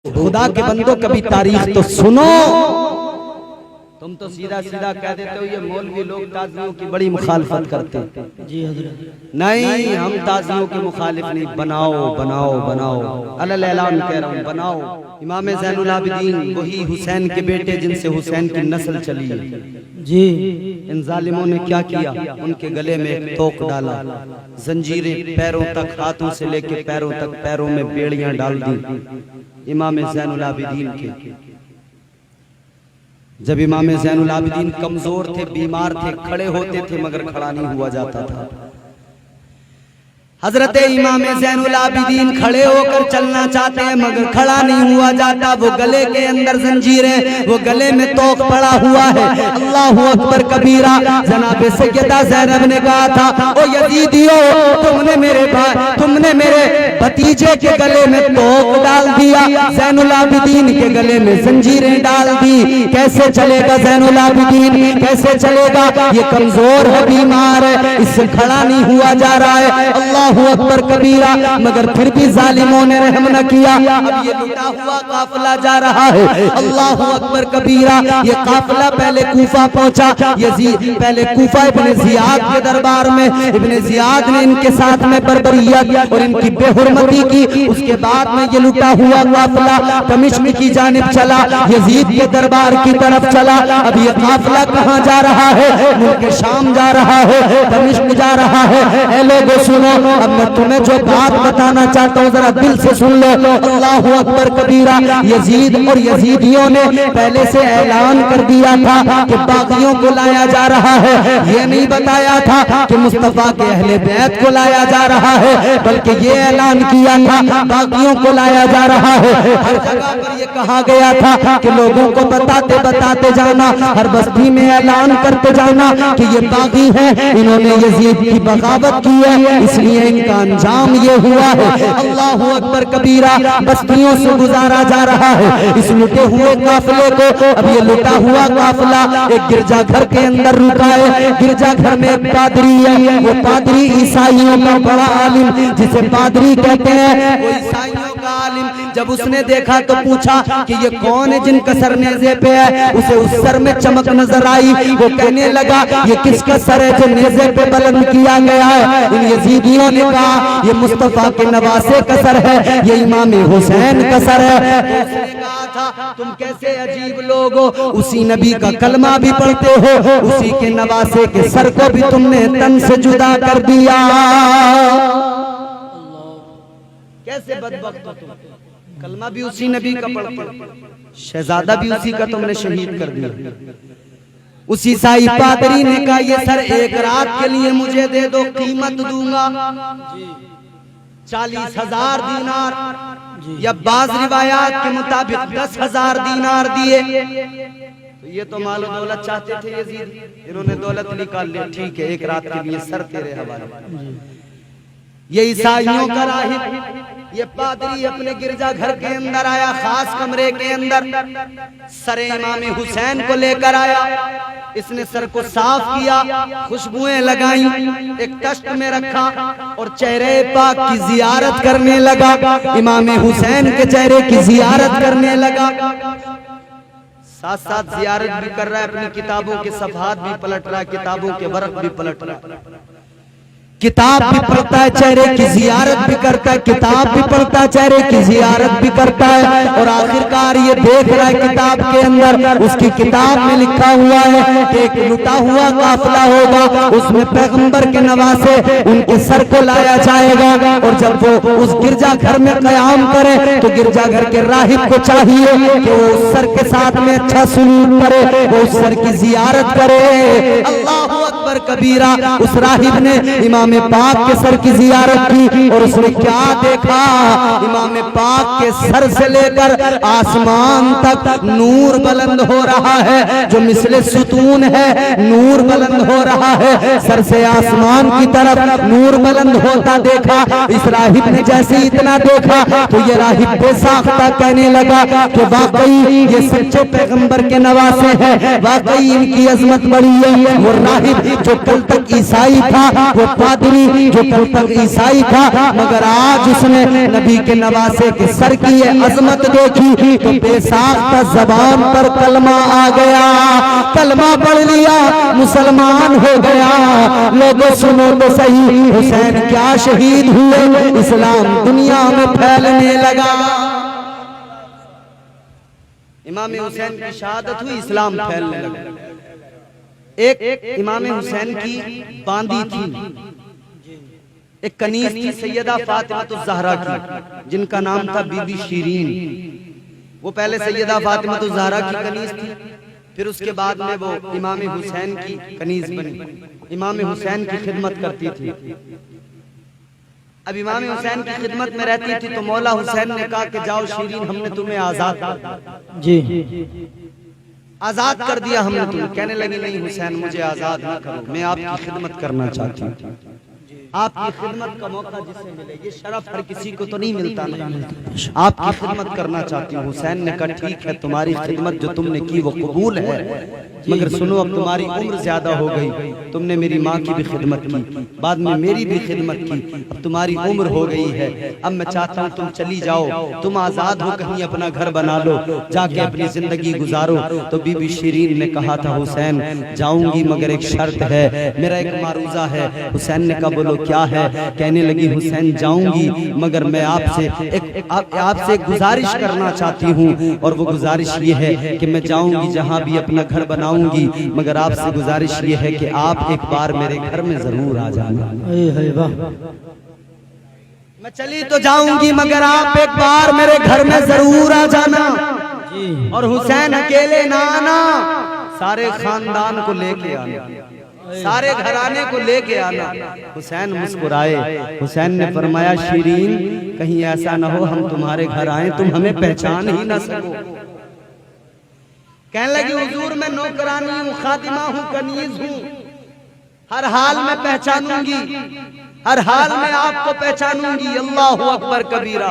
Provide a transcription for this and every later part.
خدا کے بندوں کبھی تاریخ تو سنو. تم تو سیدھا سیدھا کہہ دیتے ہو یہ مولوی لوگ تازیوں کی بڑی مخالفت کرتے ہیں. جی حضرت نہیں، ہم تازیوں کے مخالف نہیں. بناؤ بناؤ بناؤ، علل اعلان کہہ رہا ہوں، بناؤ. امام زین العابدین وہی حسین کے بیٹے جن سے حسین کی نسل چلی ہے. جی ان ظالموں نے کیا کیا؟ ان کے گلے میں ایک توق ڈالا، زنجیریں پیروں تک، ہاتھوں سے لے کے پیروں تک، پیروں میں بیڑیاں ڈال دی امام زین العابدین کے. جب امام زین العابدین کمزور تھے، بیمار تھے، کھڑے ہوتے تھے مگر کھڑا نہیں ہوا جاتا تھا. حضرت امام زین العابدین کھڑے ہو کر چلنا چاہتے ہیں مگر کھڑا نہیں ہوا جاتا. وہ گلے کے اندر زنجیریں، وہ گلے میں توق پڑا ہوا ہے. اللہ اکبر کبیرہ. جناب سیدہ زینب نے کہا تھا، او یزیدیو، تم نے میرے بھتیجے کے گلے میں توق ڈال دیا، زین العابدین کے گلے میں زنجیریں ڈال دی. کیسے چلے گا زین العابدین؟ کیسے چلے گا؟ یہ کمزور ہے، بیمار ہے، اس سے کھڑا نہیں ہوا جا رہا ہے. اللہ اکبر کبیرہ. مگر پھر بھی ظالموں نے رحم نہ کیا. اب یہ لٹا ہوا قافلہ جا رہا ہے. اللہ اکبر کبیرہ. یہ قافلہ پہلے کوفہ پہنچا. یزید پہلے کوفہ ابن زیاد کے دربار میں، ابن زیاد نے ان کے ساتھ میں بربریت اور ان کی بے حرمتی کی. اس کے بعد میں یہ لٹا ہوا قافلہ دمشق کی جانب چلا، یزید کے دربار کی طرف چلا. اب یہ قافلہ کہاں جا رہا ہے؟ ملک شام جا رہا ہے، دمشق جا رہا ہے. اے لوگو سنو، اب میں تمہیں جو بات بتانا چاہتا ہوں ذرا دل سے سن لو. اللہ اکبر کبیرہ. یزید اور یزیدیوں نے پہلے سے اعلان کر دیا تھا کہ باغیوں کو لایا جا رہا ہے. یہ نہیں بتایا تھا کہ مصطفیٰ کے اہل بیت کو لایا جا رہا ہے، بلکہ یہ اعلان کیا تھا باغیوں کو لایا جا رہا ہے. ہر جگہ پر یہ کہا گیا تھا کہ لوگوں کو بتاتے بتاتے جانا، ہر بستی میں اعلان کرتے جانا کہ یہ باغی ہیں، انہوں نے یزید کی بغاوت کی ہے، اس لیے ان کا انجام یہ ہوا ہے. اللہ اکبر کبیرہ. بستیوں سے گزارا جا رہا ہے اس لٹے ہوئے قافلے کو. اب یہ لٹا ہوا قافلہ ایک گرجا گھر کے اندر رکا ہے. گرجا گھر میں ایک پادری ہے. وہ پادری عیسائیوں کا بڑا عالم جسے پادری کہتے ہیں، وہ عیسائیوں کا عالم. جب اس نے دیکھا تو پوچھا کہ یہ کون ہے جن کا سر نیزے پہ ہے؟ اسے اس سر میں چمک نظر آئی. وہ کہنے لگا یہ کس کا سر ہے جو نیزے پہ بلند کیا گیا ہے؟ ان یزیدیوں نے کہا یہ مصطفیٰ کے نواسے کا سر ہے، یہ امام حسین کا سر ہے. اس نے کہا تھا تم کیسے عجیب لوگ ہو، اسی نبی کا کلمہ بھی پڑھتے ہو، اسی کے نواسے کے سر کو بھی تم نے تن سے جدا کر دیا. کیسے بدبخت ہو تم، کلمہ بھی اسی نبی کا پڑھتے ہو، شہزادہ بھی اسی کا تم نے شہید کر دیا. اس عیسائی پادری نے کہا یہ سر ایک رات کے لیے مجھے دے دو، قیمت دوں گا 40,000 دینار، یا بعض روایات کے مطابق 10,000 دینار دیے. تو یہ تو مال و دولت چاہتے تھے یزید، انہوں نے دولت نکال لی. ٹھیک ہے، ایک رات کے لیے سر تیرے حوالے. یہ عیسائیوں کا راہب، یہ پادری اپنے گرجا گھر کے اندر آیا، خاص کمرے کے اندر سر امام حسین کو لے کر آیا. اس نے سر کو صاف کیا، خوشبوئیں لگائیں، ایک تشت میں رکھا اور چہرے پاک کی زیارت کرنے لگا. امام حسین کے چہرے کی زیارت کرنے لگا. ساتھ ساتھ زیارت بھی کر رہا ہے، اپنی کتابوں کے صفحات بھی پلٹ رہا ہے، کتابوں کے ورق بھی پلٹ رہا ہے، کتاب بھی پڑھتا ہے، چہرے کی زیارت بھی کرتا ہے، کتاب بھی پڑھتا ہے، چہرے کی زیارت بھی کرتا ہے. اور آخرکار یہ دیکھ رہا ہے کتاب کے اندر، اس کی کتاب میں لکھا ہوا ہے کہ ایک لٹا ہوا قافلہ ہوگا، اس میں پیغمبر کے نواسے ان کے سر کو لایا جائے گا. اور جب وہ اس گرجا گھر میں قیام کرے تو گرجا گھر کے راہب کو چاہیے کہ وہ اس سر کے ساتھ میں اچھا سلوک کرے، وہ اس سر کی زیارت کرے. اللہ اکبر کبیرہ. اس راہب نے امام پاک کے سر کی زیارت کی اور اس نے کیا دیکھا؟ امام پاک کے سر سے لے کر آسمان تک نور بلند ہو رہا ہے، جو مثل ستون ہے، نور بلند ہو رہا ہے. سر سے آسمان کی طرف نور بلند ہوتا دیکھا. اس راہب نے جیسے اتنا دیکھا تو یہ راہب بے ساختہ کہنے لگا کہ واقعی یہ سچے پیغمبر کے نواسے ہیں، واقعی ان کی عظمت بڑی ہے. وہ راہب جو کل تک عیسائی تھا، وہ پادری جو کل تک عیسائی تھا، مگر آج اس نے نبی کے نواسے کے سر کی یہ عظمت دیکھی تو بے ساختہ زبان پر کلمہ آ گیا، کلمہ پڑھ لیا، مسلمان ہو گیا۔ لوگوں سنو تو صحیح، حسین کیا شہید ہوئے، اسلام دنیا میں پھیلنے لگا۔ امام حسین کی شہادت ہوئی، اسلام پھیلنے لگا۔ ایک امام حسین کی باندی تھی، ایک کنیز تھی سیدہ فاطمہ الزہرا کی، جن کا نام تھا بی بی شیرین۔ وہ پہلے سیدہ فاطمہ الزہرا کی کنیز تھی، پھر اس کے بعد میں وہ امام حسین کی کنیز بنی، امام حسین کی خدمت کرتی تھی۔ اب امام حسین کی خدمت میں رہتی تھی تو مولا حسین نے کہا کہ جاؤ شیرین، ہم نے تمہیں آزاد کر دیا، آزاد کر دیا ہم نے تمہیں۔ کہنے لگی نہیں حسین، مجھے آزاد نہ کرو، میں آپ کی خدمت کرنا چاہتی ہوں۔ آپ کی خدمت کا موقع جسے ملے، یہ شرف ہر کسی کو تو نہیں ملتا نا، آپ کی خدمت کرنا چاہتی ہوں۔ حسین نے کہا ٹھیک ہے، تمہاری خدمت جو تم نے کی وہ قبول ہے، مگر سنو اب تمہاری عمر زیادہ ہو گئی، تم نے میری ماں کی بھی خدمت کی، بعد میں میری بھی خدمت کی، اب تمہاری عمر ہو گئی ہے، اب میں چاہتا ہوں تم چلی جاؤ، تم آزاد ہو، کہیں اپنا گھر بنا لو، جا کے اپنی زندگی گزارو۔ تو بی بی شیرین نے کہا تھا حسین جاؤں گی مگر ایک شرط ہے، میرا ایک معروضہ ہے۔ حسین نے کہا بولو کیا ہے؟ کہنے لگی حسین جاؤں گی مگر میں آپ سے گزارش کرنا چاہتی ہوں، اور وہ گزارش یہ ہے کہ میں جاؤں گی جہاں بھی اپنا گھر بناؤں گی، مگر آپ سے گزارش یہ ہے کہ آپ ایک بار میرے گھر میں ضرور آ جانا۔ میں چلی تو جاؤں گی مگر آپ ایک بار میرے گھر میں ضرور آ جانا، اور حسین اکیلے نہ آنا، سارے خاندان کو لے کے آنا، سارے گھرانے کو لے کے آنا۔ حسین مسکرائے، حسین نے فرمایا شیرین کہیں ایسا نہ ہو ہم تمہارے گھر آئیں تم ہمیں پہچان ہی نہ سکو۔ کہنے لگی حضور میں نوکرانی ہوں، خادمہ ہوں، کنیز ہوں، ہر حال میں پہچانوں گی، ہر حال میں آپ کو پہچانوں گی۔ اللہ اکبر کبیرہ۔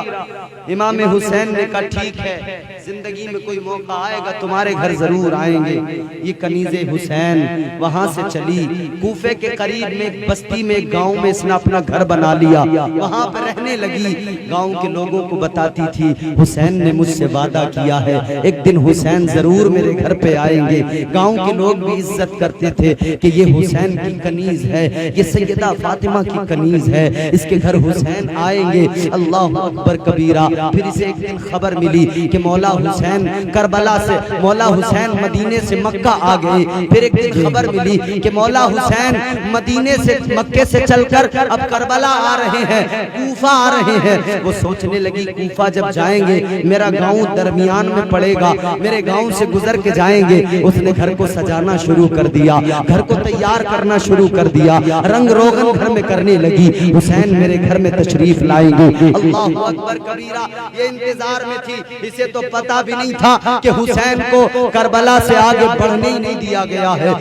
امام حسین نے کہا ٹھیک ہے، زندگی میں کوئی موقع آئے گا تمہارے گھر ضرور آئیں گے۔ یہ کنیز حسین وہاں سے چلی، کوفے کے قریب میں ایک بستی میں ایک گاؤں میں اس نے اپنا گھر بنا لیا، وہاں پر رہنے لگی۔ گاؤں کے لوگوں کو بتاتی تھی حسین نے مجھ سے وعدہ کیا ہے ایک دن حسین ضرور میرے گھر پہ آئیں گے۔ گاؤں کے لوگ بھی عزت کرتے تھے کہ یہ حسین کی کنیز ہے، یہ سیدہ فاطمہ کی کنیز ہے، اس کے گھر حسین آئیں گے۔ اللہ اکبر کبیرہ۔ پھر اسے ایک دن خبر ملی کہ مولا حسین کربلا سے، مولا حسین مدینے سے مکہ آ گئے۔ پھر ایک دن خبر ملی کہ مولا حسین مدینے سے، مکے سے چل کر اب کربلا آ رہے ہیں، کوفہ آ رہے ہیں۔ وہ سوچنے لگی کوفہ جب جائیں گے میرا گاؤں درمیان میں پڑے گا، میرے گاؤں سے گزر کے جائیں گے۔ اس نے گھر کو سجانا شروع کر دیا، گھر کو تیار کرنا شروع کر دیا، رنگ روغن گھر میں کرنے لگی۔ حسین میرے گھر میں تشریف لائیں گے۔ اللہ اکبر کبیرہ۔ یہ انتظار میں تھی، اسے تو پتا بھی نہیں تھا کہ حسین کو کربلا سے آگے بڑھنے ہی نہیں دیا گیا ہے،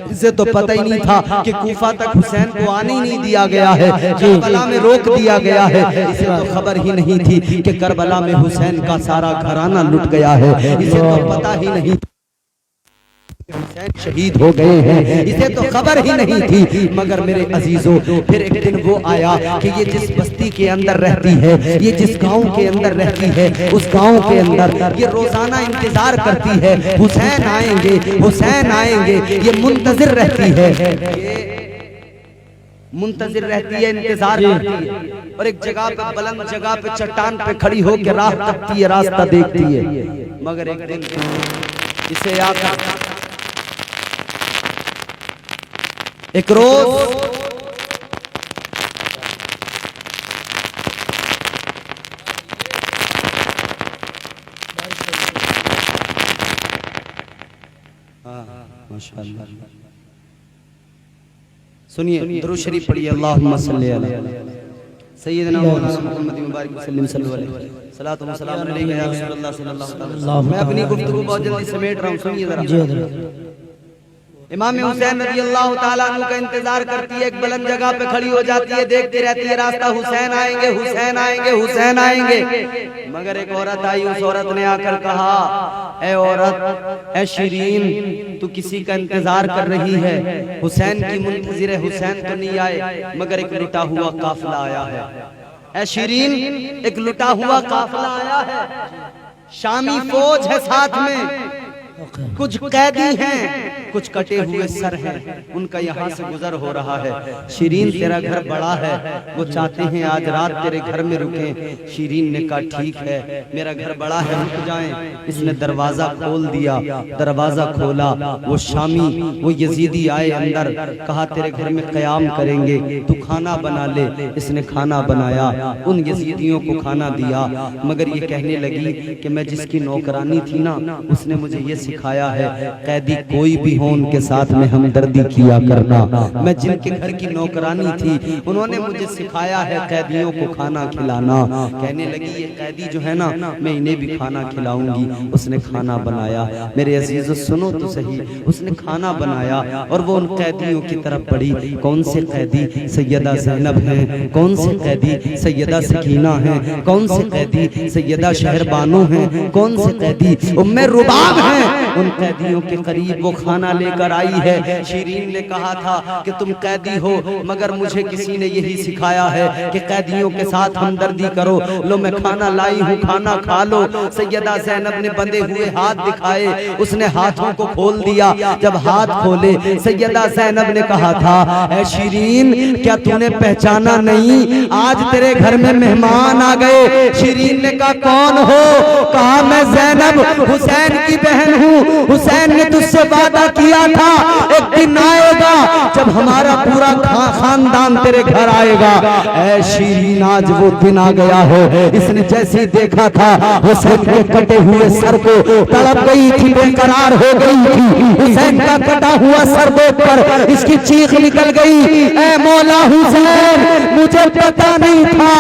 اسے تو پتہ ہی نہیں تھا کہ کوفہ تک حسین کو آنے ہی نہیں دیا گیا ہے، کربلا میں روک دیا گیا ہے۔ اسے تو خبر ہی نہیں تھی کہ کربلا میں حسین کا سارا گھرانہ لٹ گیا ہے، اسے تو پتہ ہی نہیں تھا حسین شہید ہو گئے ہیں، اسے تو خبر ہی نہیں تھی۔ مگر میرے عزیزوں پھر ایک دن وہ آیا کہ یہ جس بستی کے اندر رہتی ہے، یہ جس گاؤں کے اندر رہتی ہے، اس گاؤں کے اندر یہ روزانہ انتظار کرتی ہے حسین آئیں گے، حسین آئیں گے، یہ منتظر رہتی ہے، منتظر رہتی ہے، انتظار کرتی ہے۔ اور ایک جگہ پہ، بلند جگہ پہ، چٹان پہ کھڑی ہو کے راہ تکتی ہے، راستہ دیکھتی ہے۔ مگر ایک دن اسے آتا ایک روز ماشاءاللہ سنیے، درود شریف پڑھیے، اللہم صلی علی سیدنا محمد مبارک وسلم صلی اللہ علیہ وسلم، صلاۃ و سلام علیکہ یا رسول اللہ صلی اللہ علیہ وسلم۔ میں اپنی گفتگو بہت جلدی سمیٹ رہا ہوں، سنیے ذرا۔ امام حسین رضی اللہ تعالیٰ عنہ کا انتظار کرتی ہے، ایک بلند جگہ پہ کھڑی ہو جاتی ہے، دیکھتی رہتی ہے راستہ، حسین آئیں گے، حسین آئیں گے، حسین آئیں گے، مگر ایک عورت آئی، اس عورت نے آ کر کہا، اے عورت، اے شیرین، تو کسی کا انتظار کر رہی ہے، حسین کی منتظر ہے، حسین تو نہیں آئے مگر ایک لٹا ہوا قافلہ آیا ہے، اے شیرین ایک لٹا ہوا قافلہ آیا ہے، شامی فوج ہے ساتھ میں، کچھ قیدی ہیں، کچھ کٹے ہوئے سر ہیں، ان کا یہاں سے گزر ہو رہا ہے، شیرین تیرا گھر بڑا ہے، وہ چاہتے ہیں آج رات تیرے گھر میں رکیں۔ شیرین نے کہا ٹھیک ہے، میرا گھر بڑا ہے، رک جائیں۔ اس نے دروازہ کھول دیا، دروازہ کھولا، وہ شامی وہ یزیدی آئے اندر، کہا تیرے گھر میں قیام کریں گے، تو کھانا بنا لے۔ اس نے کھانا بنایا، ان یزیدیوں کو کھانا دیا، مگر یہ کہنے لگی کہ میں جس کی نوکرانی تھی نا، اس نے مجھے یہ سکھایا ہے، قیدی کوئی بھی ہو ان کے ساتھ میں ہمدردی کیا کرنا۔ میں جن کے گھر کی نوکرانی تھی انہوں نے مجھے سکھایا ہے قیدیوں کو کھانا کھلانا۔ کہنے لگی یہ قیدی جو ہے نا، میں انہیں بھی کھانا کھلاؤں گی۔ اس نے کھانا بنایا، میرے عزیزو سنو تو صحیح، اس نے کھانا بنایا اور وہ ان قیدیوں کی طرف بڑھی۔ کون سے قیدی؟ سیدہ زینب ہیں، کون سے قیدی؟ سیدہ سکینہ ہیں، کون سے قیدی؟ سیدہ شہربانو ہیں، کون سے قیدی؟ ام رباب ہیں۔ ان قیدیوں کے قریب وہ کھانا لے کر آئی ہے۔ شیرین نے کہا تھا کہ تم قیدی ہو مگر مجھے کسی نے یہی سکھایا ہے کہ قیدیوں کے ساتھ ہمدردی کرو، لو میں کھانا لائی ہوں، کھانا کھا لو۔ سیدہ زینب نے بندے ہوئے ہاتھ دکھائے، اس نے ہاتھوں کو کھول دیا۔ جب ہاتھ کھولے، سیدہ زینب نے کہا تھا، اے شیرین کیا تو نے پہچانا نہیں؟ آج تیرے گھر میں مہمان آ گئے۔ شیرین نے کہا کون ہو؟ کہا میں زینب حسین کی بہن ہوں، حسین نے تجھ سے وعدہ کیا تھا ایک دن آئے گا جب ہمارا پورا خاندان تیرے گھر آئے گا۔ اے شیرین آج وہ دن آ گیا ہے۔ اس نے جیسے دیکھا تھا حسین کے کٹے ہوئے سر کو، تڑپ گئی تھی، بے قرار ہو گئی تھی۔ حسین کا کٹا ہوا سر دیکھ کر اس کی چیخ نکل گئی، اے مولا حسین مجھے پتا نہیں تھا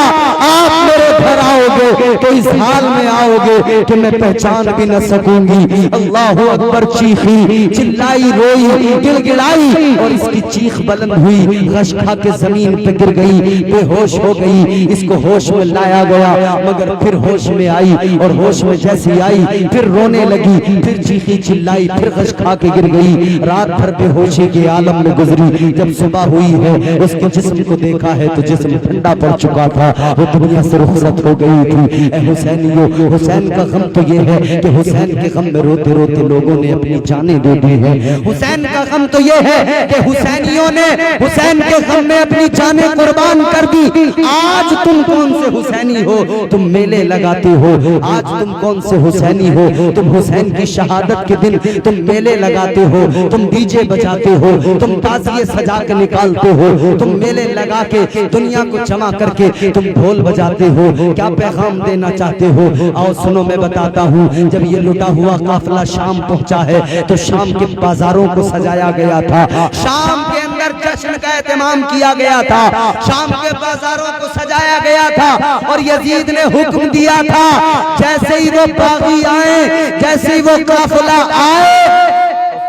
آپ میرے گھر آؤ گے، تو اس حال میں آؤ گے کہ میں پہچان بھی نہ سکوں گی۔ اللہ اکبر چیخی، چلائی، روئی، گل گلائی اور اس کی چیخ بلند ہوئی، غش کھا کے زمین پہ گر گئی، بے ہوش ہو گئی۔ اس کو ہوش میں لایا گیا مگر پھر ہوش میں آئی، اور ہوش میں جیسی آئی پھر رونے لگی، پھر چیخی چلائی، پھر غش کھا کے گر گئی۔ رات بھر بے ہوشی کے عالم میں گزری۔ جب صبح ہوئی ہے اس کے جسم کو دیکھا ہے تو جسم ٹھنڈا پڑ چکا تھا، وہ دنیا سے رخصت ہو گئی تھی۔ اے حسینیو، حسین کا غم تو یہ ہے کہ حسین کے غم میں روتے روتے لوگوں نے اپنی جانیں دے دی ہیں۔ حسین کا غم تو یہ ہے کہ حسینیوں نے حسین کے غم میں اپنی جانیں قربان کر دی۔ آج تم کون سے حسینی ہو؟ تم میلے لگاتے ہو۔ آج تم کون سے حسینی ہو؟ تم حسین کی شہادت کے دن تم میلے لگاتے ہو، تم ڈی جے بجاتے ہو، تم تعزیے سجا کے نکالتے ہو، تم میلے لگا کے دنیا کو جمع کر کے تم ڈھول بجاتے ہو۔ کیا پیغام دینا چاہتے ہو؟ آؤ سنو میں بتاتا ہوں۔ جب یہ لٹا ہوا قافلہ شام پہنچا ہے تو شام کے بازاروں کو سجایا گیا تھا، شام کے اندر جشن کا اہتمام کیا گیا تھا، شام کے بازاروں کو سجایا گیا تھا، اور یزید نے حکم دیا تھا جیسے ہی وہ باغی آئے، جیسے ہی وہ قافلہ آئے،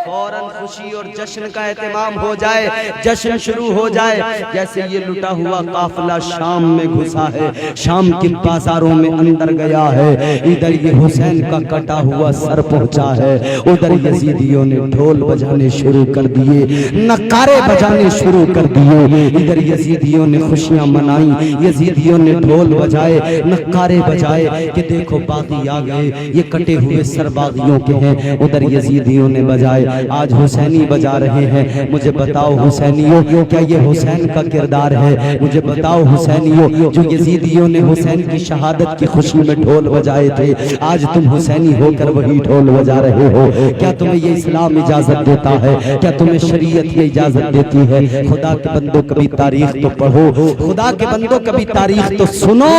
فوراً خوشی اور جشن کا اہتمام ہو جائے، جشن شروع ہو جائے۔ جیسے یہ لٹا ہوا قافلہ شام میں گھسا ہے، شام کے بازاروں میں اندر گیا ہے، ادھر یہ حسین کا کٹا ہوا سر پہنچا ہے، ادھر یزیدیوں نے ڈھول بجانے شروع کر دیے، نقارے بجانے شروع کر دیے۔ ادھر یزیدیوں نے خوشیاں منائیں، یزیدیوں نے ڈھول بجائے، نقارے بجائے کہ دیکھو باغی آ گئے، یہ کٹے ہوئے سر باغیوں کے ہیں۔ ادھر یزیدیوں نے بجائے، آج حسینی بجا رہے ہیں۔ مجھے بتاؤ حسینیوں، کیا یہ حسین کا کردار ہے؟ مجھے بتاؤ حسینیوں، جو یزیدیوں نے حسین کی شہادت کی خوشی میں ڈھول بجائے تھے، آج تم حسینی ہو کر وہی ڈھول بجا رہے ہو۔ کیا تمہیں یہ اسلام اجازت دیتا ہے؟ کیا تمہیں شریعت یہ اجازت دیتی ہے؟ خدا کے بندوں کبھی تاریخ تو پڑھو، خدا کے بندوں کبھی تاریخ تو سنو۔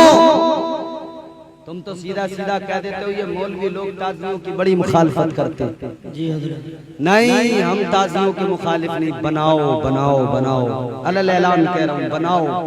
تم تو سیدھا سیدھا کہہ دیتے ہو یہ مولوی لوگ تعزیوں کی بڑی مخالفت کرتے ہیں۔ جی حضرت، نہیں، ہم تعزیوں کے مخالف نہیں۔ بناؤ بناؤ بناؤ، علی اعلان کہہ رہا ہوں، بناؤ۔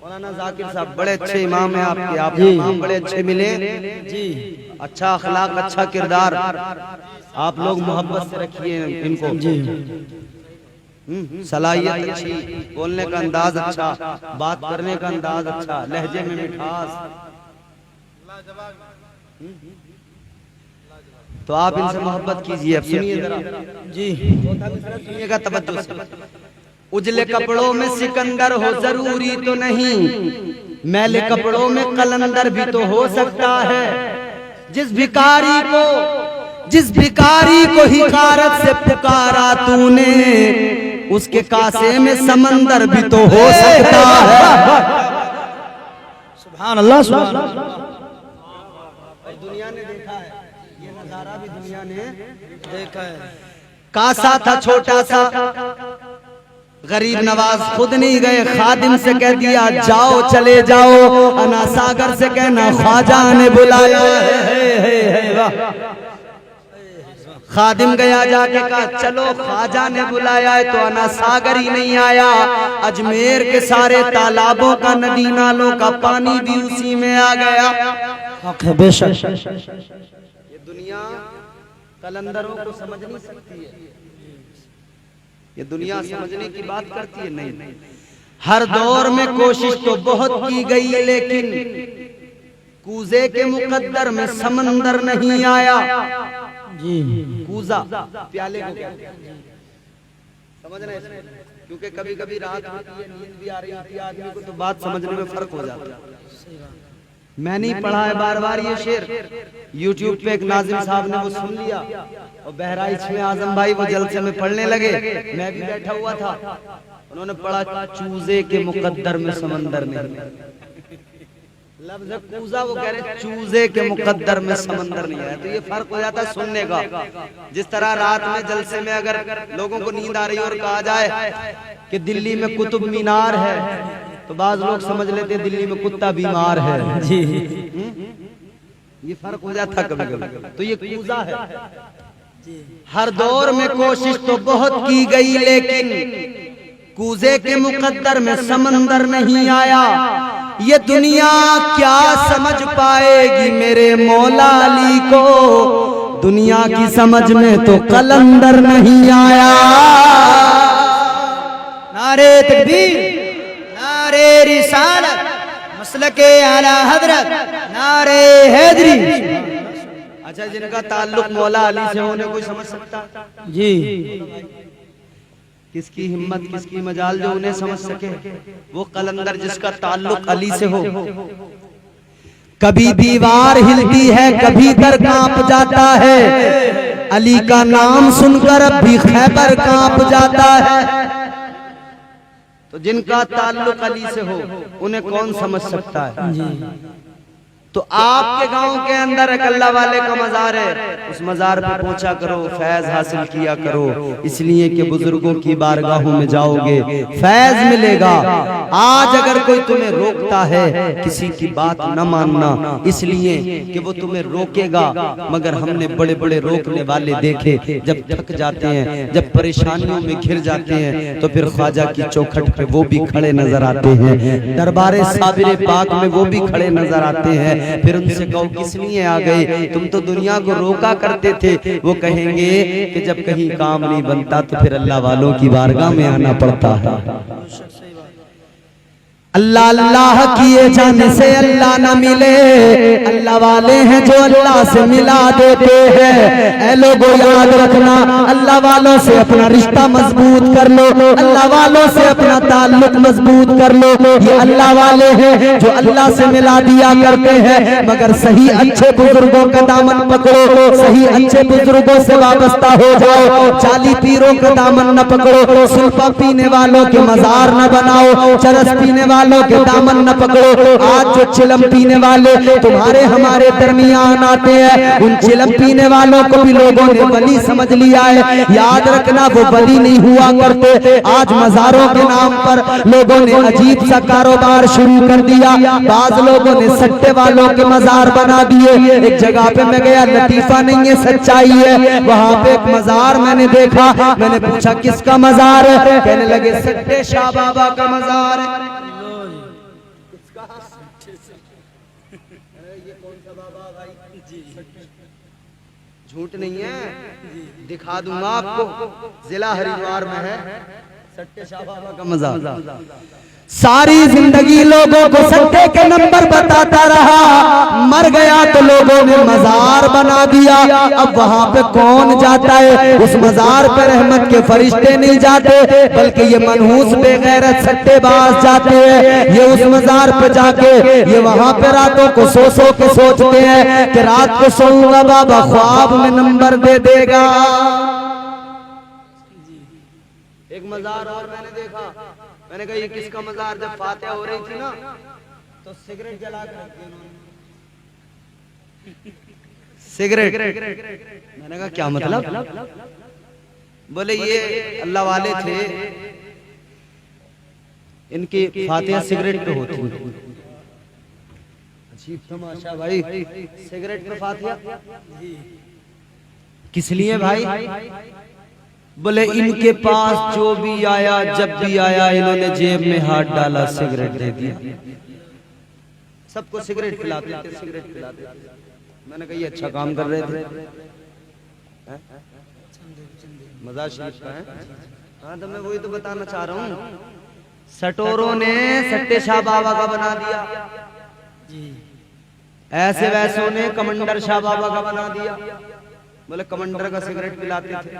مولانا ذاکر صاحب بڑے اچھے امام ہیں آپ کے، آپ امام بڑے اچھے ملے جی، اچھا اخلاق، اچھا کردار، آپ لوگ محبت سے رکھیے ان کو جی، صلاحیت اچھی، بولنے کا انداز اچھا، بات کرنے کا انداز اچھا، لہجے میں مٹھاس، تو آپ ان سے محبت کیجئے۔ اب سنیے ذرا جی، سنیے گا توجہ سے۔ اجلے کپڑوں میں سکندر ہو ضروری تو نہیں، میلے کپڑوں میں قلندر بھی تو ہو سکتا ہے۔ جس بھکاری کو حقارت سے پکارا تو نے، اس کے کاسے میں سمندر بھی تو ہو سکتا ہے۔ سبحان اللہ، سبحان اللہ۔ دنیا نے دیکھا ہے، یہ نظارہ بھی دنیا نے دیکھا ہے۔ کاسا تھا چھوٹا سا، غریب نواز خود نہیں گئے، خادم سے کہہ دیا جاؤ چلے جاؤ، انا ساگر سے کہنا خواجہ نے بلایا ہے۔ خادم گیا جا کے کہا چلو خواجہ نے بلایا ہے، تو انا ساگر ہی نہیں آیا، اجمیر کے سارے تالابوں کا، ندی نالوں کا پانی بھی اسی میں آ گیا۔ بے شک یہ دنیا قلندروں کو سمجھ نہیں سکتی ہے، یہ دنیا سمجھنے کی بات کرتی ہے نہیں۔ ہر دور میں کوشش تو بہت کی گئی، لیکن کوزے کے مقدر میں سمندر نہیں آیا جی۔ کوزہ پیالے کو کہتے ہیں، سمجھ رہے ہیں؟ کیونکہ کبھی کبھی رات ہوتی ہے، نیند بھی آ رہی ہوتی ہے آدمی کو، تو بات سمجھنے میں فرق ہو جاتا ہے۔ میں نہیں پڑھا ہے بار بار یہ شعر، یوٹیوب پہ ایک ناظم صاحب نے وہ سن لیا، اور بہرائچ میں اعظم بھائی وہ جلسے میں پڑھنے لگے، میں بھی بیٹھا ہوا تھا، انہوں نے پڑھا چوزے کے مقدر میں سمندر نہیں۔ لفظ کوزہ وہ کہہ رہے چوزے کے مقدر میں سمندر نہیں ہے، تو یہ فرق ہو جاتا ہے سننے کا۔ جس طرح رات میں جلسے میں اگر لوگوں کو نیند آ رہی اور کہا جائے کہ دلی میں قطب مینار ہے، تو بعض لوگ سمجھ لیتے ہیں دلی میں کتا بیمار ہے جی، یہ فرق ہو جاتا کبھی کبھی، تو یہ کوزہ ہے۔ ہر دور میں کوشش تو بہت کی گئی، لیکن کوزے کے مقدر میں سمندر نہیں آیا۔ یہ دنیا کیا سمجھ پائے گی میرے مولا علی کو، دنیا کی سمجھ میں تو قلندر نہیں آیا۔ نعرہ تکبیر، نعرہ رسالت، مسلک اعلی حضرت، نعرہ حیدری۔ اچھا، جن کا تعلق مولا علی سے ہونے کوئی سمجھ سکتا جی؟ کس کی ہمت، کس کی مجال جو انہیں سمجھ سکے، وہ قلندر جس کا تعلق علی سے ہو۔ کبھی دیوار ہلتی ہے، کبھی در کانپ جاتا ہے، علی کا نام سن کر اب بھی خیبر کانپ جاتا ہے۔ تو جن کا تعلق علی سے ہو انہیں کون سمجھ سکتا ہے؟ تو آپ کے گاؤں کے اندر ایک اللہ والے کا مزار ہے، اس مزار پہ پہنچا کرو، فیض حاصل کیا کرو، اس لیے کہ بزرگوں کی بارگاہوں میں جاؤ گے فیض ملے گا۔ آج اگر کوئی تمہیں روکتا ہے کسی کی بات نہ ماننا، اس لیے کہ وہ تمہیں روکے گا، مگر ہم نے بڑے بڑے روکنے والے دیکھے، جب تھک جاتے ہیں، جب پریشانیوں میں گھر جاتے ہیں، تو پھر خواجہ کی چوکھٹ پہ وہ بھی کھڑے نظر آتے ہیں، دربار صابر پاک میں وہ بھی کھڑے نظر آتے ہیں۔ پھر ان سے کہو کس لیے آ گئے، تم تو دنیا کو روکا کرتے تھے، وہ کہیں گے کہ جب کہیں کام نہیں بنتا تو پھر اللہ والوں کی بارگاہ میں آنا پڑتا ہے۔ اللہ اللہ کیے جانے سے اللہ نہ ملے، اللہ والے ہیں جو اللہ سے ملا دیتے ہیں۔ اے لوگو یاد رکھنا، اللہ والوں سے اپنا رشتہ مضبوط کر لو، اللہ والوں سے اپنا تعلق مضبوط کر لو۔ یہ اللہ والے ہیں جو اللہ سے ملا دیا کرتے ہیں، مگر صحیح اچھے بزرگوں کا دامن پکڑو، صحیح اچھے بزرگوں سے وابستہ ہو جاؤ، جعلی پیروں کا دامن نہ پکڑو، سلفا پینے والوں کے مزار نہ بناؤ، چرس پینے والوں کے دامن نہ پکڑو۔ آج جو چلم پینے والے تمہارے ہمارے درمیان آتے ہیں، ان چلم پینے والوں کو بھی لوگوں نے ولی سمجھ لیا ہے۔ یاد رکھنا وہ ولی نہیں ہوا کرتے۔ آج مزاروں کے نام پر لوگوں نے عجیب سا کاروبار شروع کر دیا، بعض لوگوں نے سٹے والوں کے مزار بنا دیے۔ ایک جگہ پہ میں گیا، لطیفہ نہیں ہے سچائی ہے، وہاں پہ ایک مزار میں نے دیکھا، میں نے پوچھا کس کا مزار ہے، کہنے لگے سٹے شاہ بابا کا مزار ہے۔ جھوٹ نہیں ہے، دکھا دوں گا آپ کو، ضلع ہریدوار میں ہے سٹے شاہ بابا کا مزار۔ ساری زندگی لوگوں کو سٹے کے نمبر بتاتا رہا، مر گیا تو لوگوں نے مزار بنا دیا۔ اب وہاں پہ کون جاتا ہے؟ اس مزار پہ رحمت کے فرشتے نہیں جاتے، بلکہ یہ منحوس بے غیرت سٹے باز جاتے ہیں۔ یہ اس مزار پہ جا کے یہ وہاں پہ راتوں کو سو سو کے سوچتے ہیں کہ رات کو سوؤں گا بابا خواب میں نمبر دے دے گا۔ ایک مزار اور میں نے دیکھا، میں نے کہا یہ کس کا مزار؟ جب فاتحہ ہو رہی تھی نا تو سگریٹ جلا کے رکھی انہوں نے، سگریٹ۔ میں نے کہا کیا مطلب؟ بولے یہ اللہ والے تھے، ان کی فاتحہ سگریٹ پہ ہوتی ہے۔ عجیب تماشا بھائی، سگریٹ پہ فاتحہ کس لیے بھائی؟ بولے ان کے پاس جو بھی آیا، جب بھی آیا، انہوں نے جیب میں ہاتھ ڈالا، سگریٹ دے دیا۔ سب کو سگریٹ پلاتے تھے، سگریٹ پلاتے تھے۔ میں نے کہا یہ اچھا کام کر رہے تھے۔ مزار شریف کا ہے؟ ہاں تو میں وہی تو بتانا چاہ رہا ہوں، سٹوروں نے سٹے شاہ بابا کا بنا دیا، ایسے ویسوں نے کمنڈر شاہ بابا کا بنا دیا۔ بولے کمنڈر کا سگریٹ پلاتے تھے۔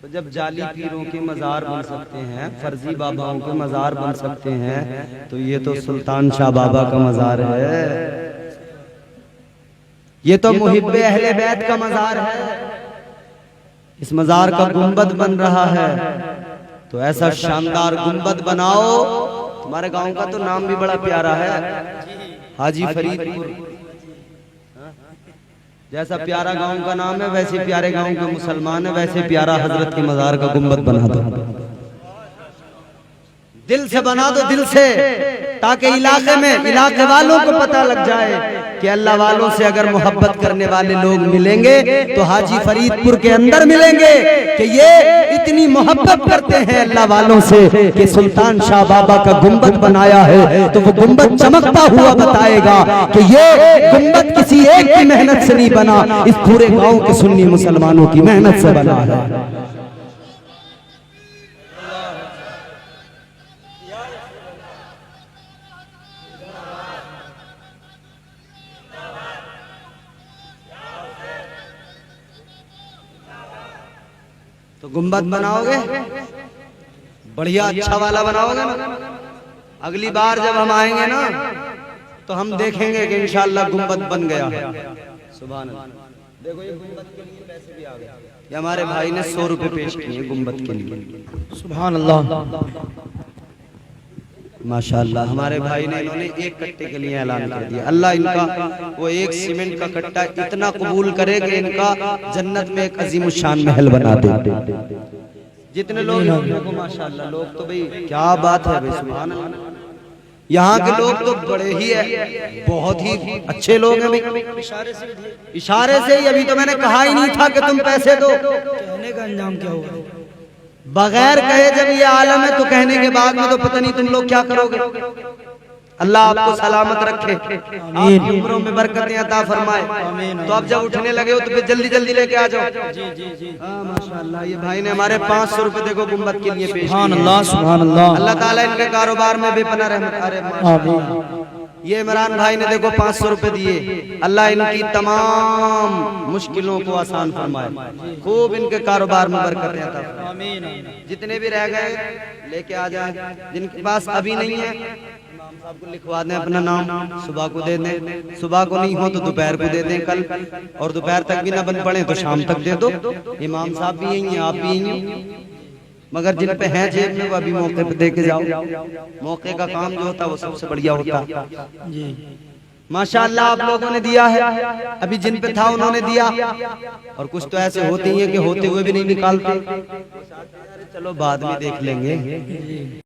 تو جب جعلی پیروں کے مزار بن سکتے ہیں، فرضی باباؤں کے مزار بن سکتے ہیں، تو یہ تو سلطان شاہ بابا کا مزار ہے، یہ تو محب اہل بیت کا مزار ہے۔ اس مزار کا گنبد بن رہا ہے، تو ایسا شاندار گنبد بناؤ۔ تمہارے گاؤں کا تو نام بھی بڑا پیارا ہے، حاجی فرید پور۔ جیسا پیارا گاؤں کا نام ہے، ویسے پیارے گاؤں کے مسلمان ہیں، ویسے پیارا حضرت کے مزار کا گنبد بنا دو۔ دل سے بنا دو، دل سے، تاکہ علاقے میں علاقے والوں کو پتہ لگ جائے کہ اللہ والوں سے اگر محبت کرنے والے لوگ ملیں گے تو حاجی فرید پور کے اندر ملیں گے کہ یہ اتنی محبت کرتے ہیں اللہ والوں سے کہ سلطان شاہ بابا کا گنبد بنایا ہے، تو وہ گنبد چمکتا ہوا بتائے گا کہ یہ گنبد کسی ایک کی محنت سے نہیں بنا، اس پورے گاؤں کے سنی مسلمانوں کی محنت سے بنا ہے۔ تو گنبد بناؤ گے، بڑھیا اچھا والا بناؤ گے نا، اگلی بار جب ہم آئیں گے نا تو ہم دیکھیں گے کہ انشاءاللہ گنبد بن گیا۔ سبحان اللہ۔ دیکھو یہ گنبد کے لیے پیسے بھی آ گئے، یہ ہمارے بھائی نے 100 روپے پیش کیے ہیں گنبد کے لیے۔ سبحان اللہ، ماشاءاللہ ہمارے بھائی نے، انہوں نے 1 کٹے کے لیے اعلان کر دیا۔ اللہ ان کا وہ 1 سیمنٹ کا کٹا اتنا قبول کرے کہ ان کا جنت میں ایک عظیم الشان محل بنا دے۔ جتنے لوگ دیکھو ماشاءاللہ، لوگ تو بھئی کیا بات ہے بھئی، سبحان اللہ۔ یہاں کے لوگ تو بڑے ہی ہیں، بہت ہی اچھے لوگ ہیں بھئی، اشارے سے ہی۔ ابھی تو میں نے کہا ہی نہیں تھا کہ تم پیسے دو، کہنے کا انجام کیا ہوگا؟ بغیر کہے جب یہ عالم ہے تو کہنے کے بعد میں تو پتہ نہیں تم لوگ کیا کرو گے۔ اللہ آپ کو سلامت رکھے، آپ کی عمروں میں برکتیں عطا فرمائے۔ تو اب جب اٹھنے لگے ہو تو پھر جلدی جلدی لے کے آ جاؤ۔ ہاں ماشاءاللہ، یہ بھائی نے ہمارے 500 روپے دیکھو گنبد کے لیے پیش کیے۔ سبحان اللہ، سبحان اللہ۔ اللہ تعالیٰ ان کے کاروبار میں بے پناہ رحمت۔ آمین۔ یہ عمران بھائی نے دیکھو 500 روپے دیے، اللہ ان کی تمام مشکلوں کو آسان فرمائے، خوب ان کے کاروبار میں برکتیں عطا فرمائے۔ جتنے بھی رہ گئے لے کے آ جائیں، جن کے پاس ابھی نہیں ہے امام صاحب کو لکھوا دیں اپنا نام، صبح کو دے دیں، صبح کو نہیں ہو تو دوپہر کو دے دیں کل، اور دوپہر تک بھی نہ بن پڑے تو شام تک دے دو۔ امام صاحب بھی یہی ہیں، آپ بھی یہی ہیں، مگر جن پہ ہیں جیب میں وہ ابھی موقع پہ دے کے جاؤ۔ موقع کا کام جو ہوتا ہے وہ سب سے بڑھیا ہوتا ہے۔ ماشاءاللہ آپ لوگوں نے دیا ہے، ابھی جن پہ تھا انہوں نے دیا، اور کچھ تو ایسے ہوتے ہی ہیں کہ ہوتے ہوئے بھی نہیں نکالتے، چلو بعد میں دیکھ لیں گے۔